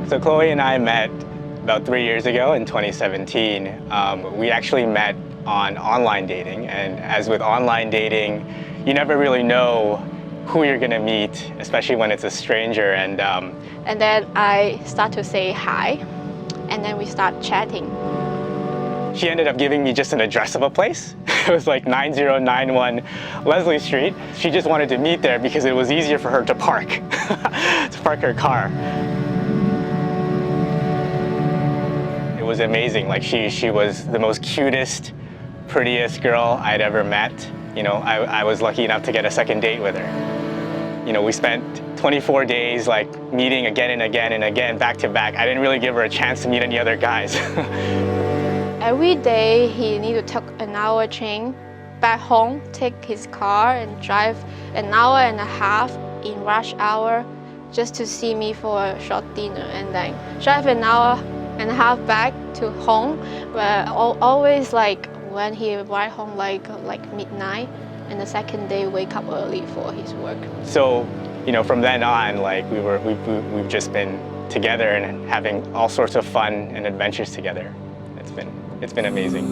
So Chloe and I met about 3 years ago in 2017. We actually met on online dating, and as with online dating, you never really know who you're gonna meet, especially when it's a stranger. And then I start to say hi, and then we start chatting. She ended up giving me just an address of a place. It was like 9091 Leslie Street. She just wanted to meet there because it was easier for her to park, to park her car. It was amazing. Like she was the most cutest, prettiest girl I'd ever met. You know, I was lucky enough to get a second date with her. You know, we spent 24 days like meeting again and again and again, back to back. I didn't really give her a chance to meet any other guys. Every day he need to take an hour train back home, take his car and drive an hour and a half in rush hour just to see me for a short dinner, and then drive an hour and a half back to home, where always like when he arrived home like midnight, and the second day wake up early for his work. So, you know, from then on, like we've just been together and having all sorts of fun and adventures together. It's been amazing.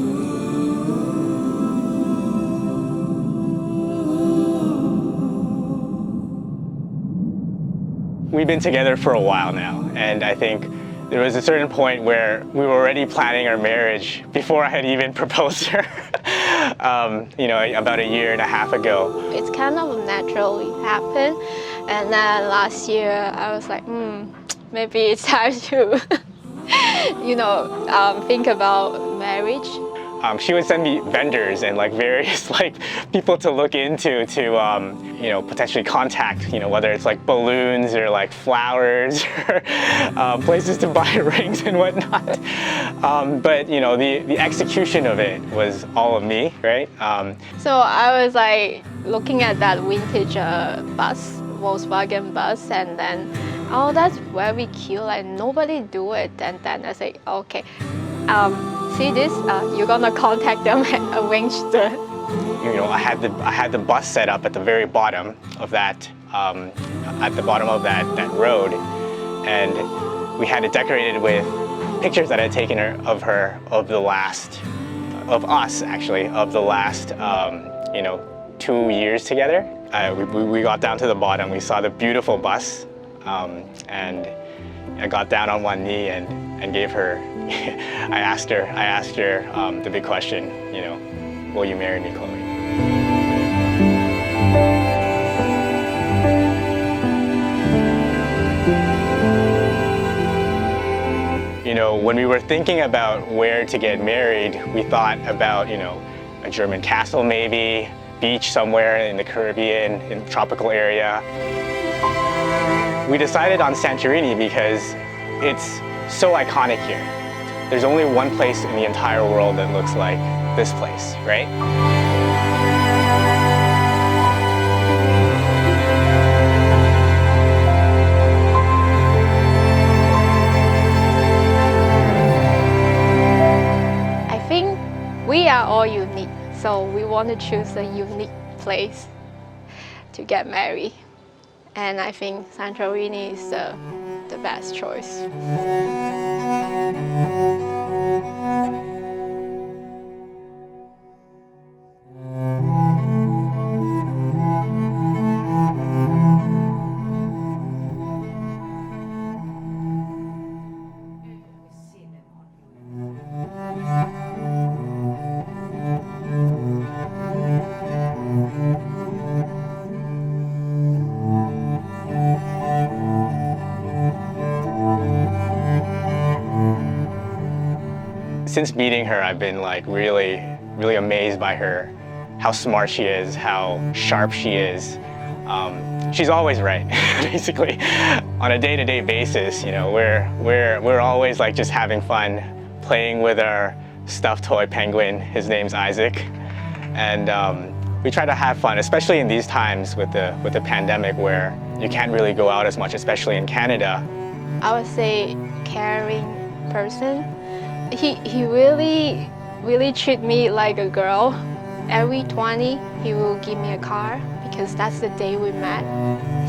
We've been together for a while now, and I think there was a certain point where we were already planning our marriage before I had even proposed to her, you know, about a year and a half ago. It's kind of naturally happened, and then last year I was like, maybe it's time to, you know, think about marriage. She would send me vendors and like various like people to look into to you know, potentially contact, you know, whether it's like balloons or like flowers or places to buy rings and whatnot. But you know, the execution of it was all of me, right? So I was like looking at that vintage bus, Volkswagen bus, and then, oh, that's very cute, like nobody do it. And then I say, okay, see this, you're gonna contact them and arrange the... You know, I had the bus set up at the very bottom of that, that road, and we had it decorated with pictures that I had taken of us actually, of the last, you know, 2 years together. We got down to the bottom, we saw the beautiful bus, and I got down on one knee and gave her, I asked her the big question, you know, will you marry me, Chloe? You know, when we were thinking about where to get married, we thought about, you know, a German castle maybe, beach somewhere in the Caribbean, in the tropical area. We decided on Santorini because it's so iconic here. There's only one place in the entire world that looks like this place, right? I think we are all unique, so we want to choose a unique place to get married. And I think Santorini is the best choice. Since meeting her, I've been like really amazed by her, how smart she is, how sharp she is. She's always right, basically. On a day-to-day basis, you know, we're always like just having fun, playing with our stuffed toy penguin. His name's Isaac, and we try to have fun, especially in these times with the pandemic, where you can't really go out as much, especially in Canada. I would say caring person. He really treat me like a girl. Every 20, he will give me a car because that's the day we met.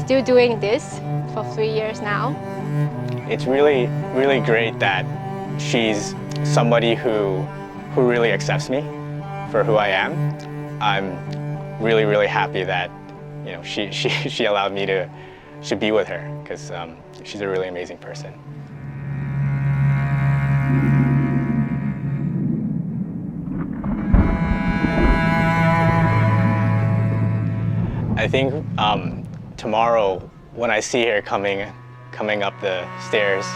Still doing this for 3 years now. it's really, really great that she's somebody who really accepts me for who I am. I'm really, really happy that she allowed me to be with her, because she's a really amazing person. I think tomorrow, when I see her coming up the stairs,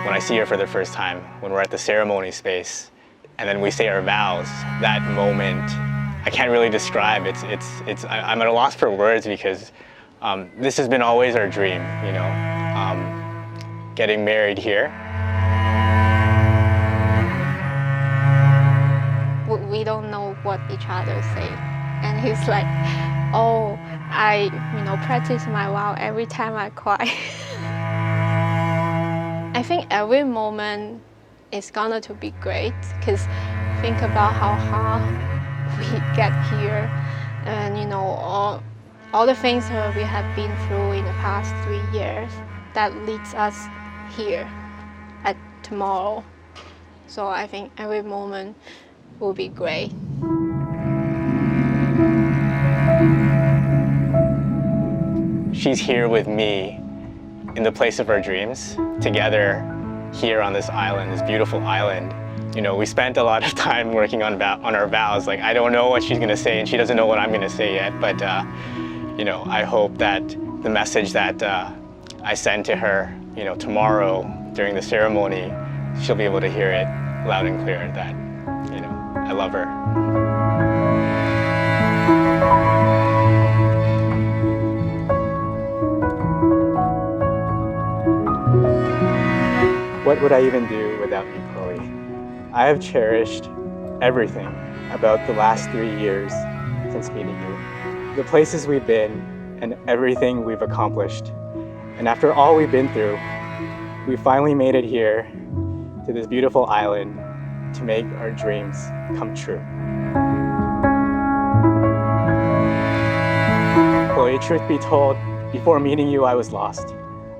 when I see her for the first time, when we're at the ceremony space, and then we say our vows, that moment, I can't really describe. I'm at a loss for words, because this has been always our dream, getting married here. We don't know what each other say, and he's like, oh, I practice my vow every time I cry. I think every moment is gonna to be great, because think about how hard we get here, and all the things that we have been through in the past 3 years that leads us here at tomorrow. So I think every moment will be great. She's here with me in the place of our dreams, together here on this island, this beautiful island. We spent a lot of time working on our vows. Like, I don't know what she's gonna say, and she doesn't know what I'm gonna say yet, but I hope that the message that I send to her, tomorrow during the ceremony, she'll be able to hear it loud and clear, that, I love her. What would I even do without you, Chloe? I have cherished everything about the last 3 years since meeting you. The places we've been and everything we've accomplished. And after all we've been through, we finally made it here to this beautiful island to make our dreams come true. Chloe, truth be told, before meeting you, I was lost.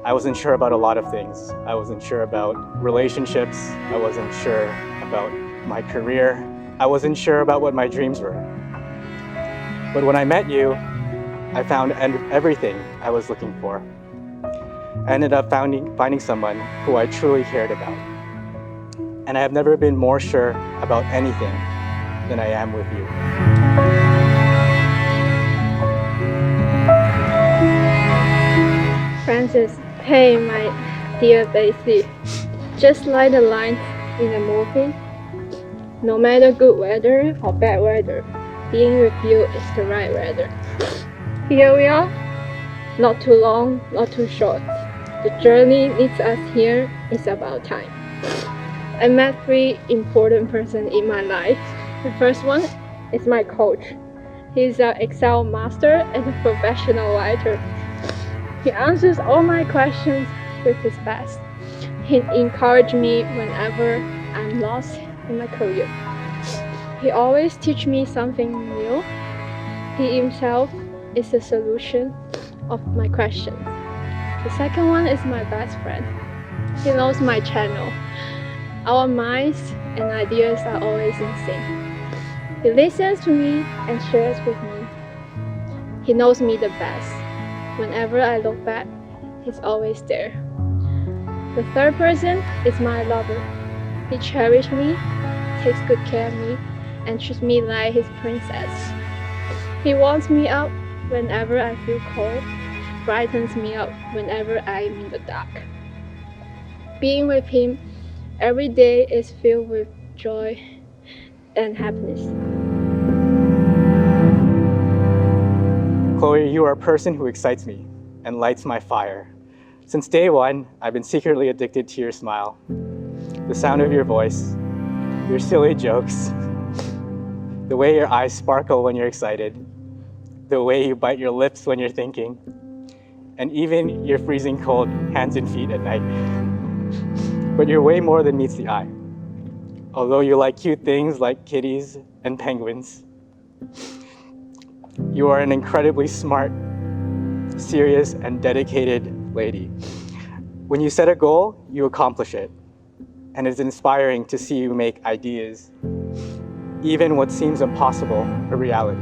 I wasn't sure about a lot of things. I wasn't sure about relationships. I wasn't sure about my career. I wasn't sure about what my dreams were. But when I met you, I found everything I was looking for. I ended up finding someone who I truly cared about. And I have never been more sure about anything than I am with you. Francis, hey, my dear Vasilis, just like the lines in a movie, no matter good weather or bad weather, being with you is the right weather. Here we are, not too long, not too short. The journey leads us here. It's about time. I met 3 important persons in my life. The first one is my coach. He's an Excel master and a professional writer. He answers all my questions with his best. He encourages me whenever I'm lost in my career. He always teaches me something new. He himself is the solution of my questions. The second one is my best friend. He knows my channel. Our minds and ideas are always in sync. He listens to me and shares with me. He knows me the best. Whenever I look back, he's always there. The third person is my lover. He cherishes me, takes good care of me, and treats me like his princess. He warms me up whenever I feel cold, brightens me up whenever I'm in the dark. Being with him every day is filled with joy and happiness. Chloe, you are a person who excites me and lights my fire. Since day one, I've been secretly addicted to your smile, the sound of your voice, your silly jokes, the way your eyes sparkle when you're excited, the way you bite your lips when you're thinking, and even your freezing cold hands and feet at night. But you're way more than meets the eye. Although you like cute things like kitties and penguins, you are an incredibly smart, serious, and dedicated lady When you set a goal, you accomplish it. And it's inspiring to see you make ideas, even what seems impossible, a reality.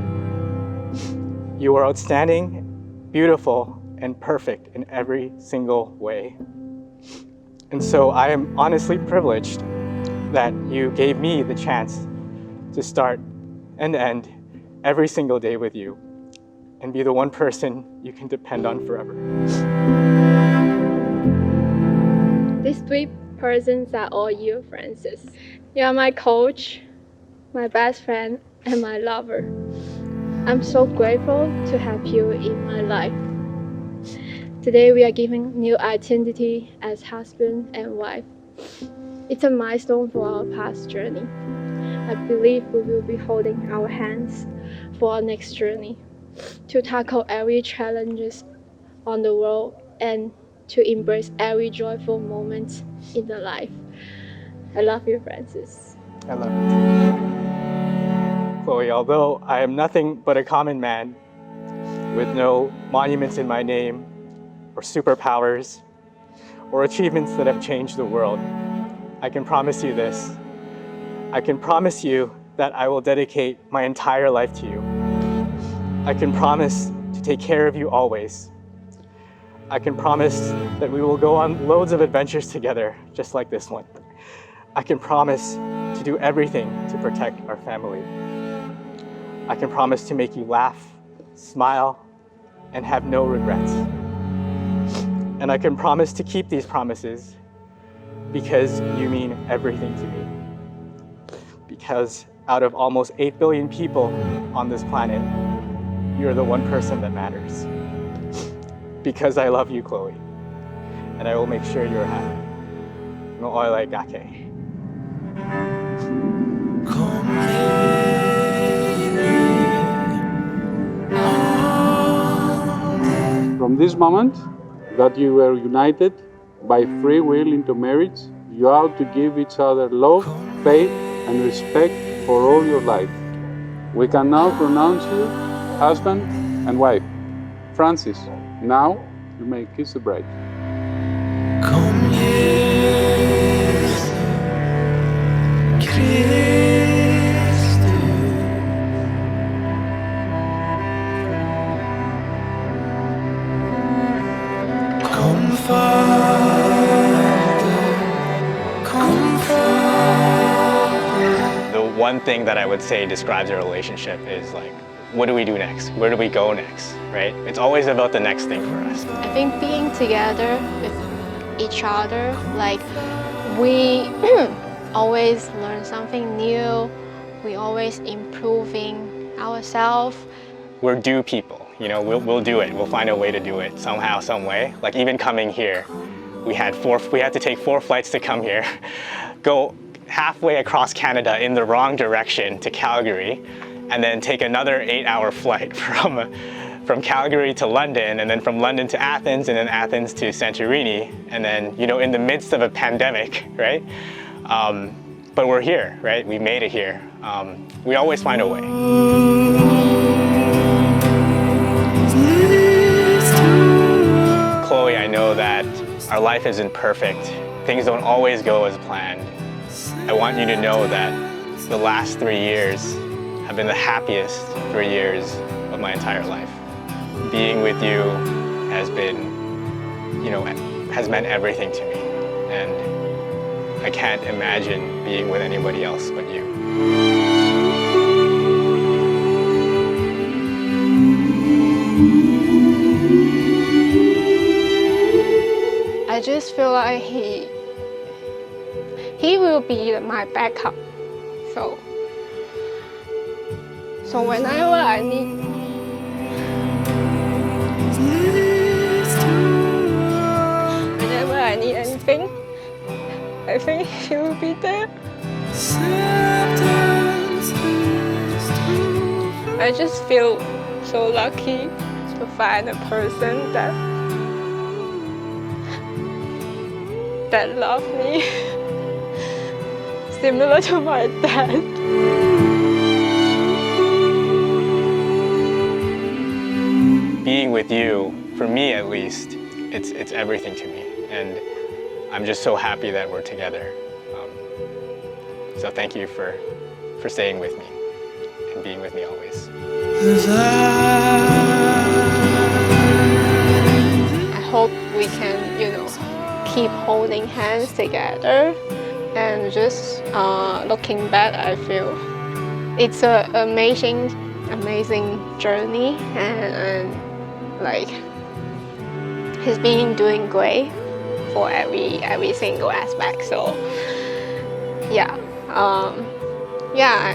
You are outstanding, beautiful, and perfect in every single way. And so I am honestly privileged that you gave me the chance to start and end every single day with you and be the one person you can depend on forever. These three persons are all you, Francis. You are my coach, my best friend, and my lover. I'm so grateful to have you in my life. Today we are giving new identity as husband and wife. It's a milestone for our past journey. I believe we will be holding our hands for our next journey, to tackle every challenges on the road and to embrace every joyful moment in the life. I love you, Francis. I love you too. Chloe, although I am nothing but a common man with no monuments in my name or superpowers or achievements that have changed the world, I can promise you this. I can promise you that I will dedicate my entire life to you. I can promise to take care of you always. I can promise that we will go on loads of adventures together, just like this one. I can promise to do everything to protect our family. I can promise to make you laugh, smile, and have no regrets. And I can promise to keep these promises because you mean everything to me. Because out of almost 8 billion people on this planet, you're the one person that matters. Because I love you, Chloe, and I will make sure you're happy. No oil gake. From this moment that you were united by free will into marriage, you ought to give each other love, faith, and respect for all your life. We can now pronounce you husband and wife. Francis, now you may kiss the bride. The one thing that I would say describes our relationship is like, what do we do next? Where do we go next, right? It's always about the next thing for us. I think being together with each other, like we always learn something new, we always improving ourselves. We're due people, you know, we'll do it. We'll find a way to do it somehow, some way. Like even coming here, we had to take 4 flights to come here, go halfway across Canada in the wrong direction to Calgary, and then take another 8-hour flight from Calgary to London, and then from London to Athens, and then Athens to Santorini, and then, you know, in the midst of a pandemic, right? But we're here, right? We made it here. We always find a way. Chloe, I know that our life isn't perfect. Things don't always go as planned. I want you to know that the last 3 years have been the happiest 3 years of my entire life. Being with you has been, you know, has meant everything to me. And I can't imagine being with anybody else but you. I just feel like he will be my backup. So whenever I need anything, I think he will be there. I just feel so lucky to find a person that loves me, similar to my dad. Being with you, for me at least, it's everything to me. And I'm just so happy that we're together. So thank you for staying with me and being with me always. I hope we can, keep holding hands together. And just looking back, I feel it's an amazing journey, and like he's been doing great for every single aspect. So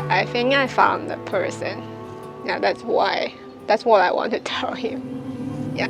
I think I found the person. Yeah, that's what I want to tell him. Yeah.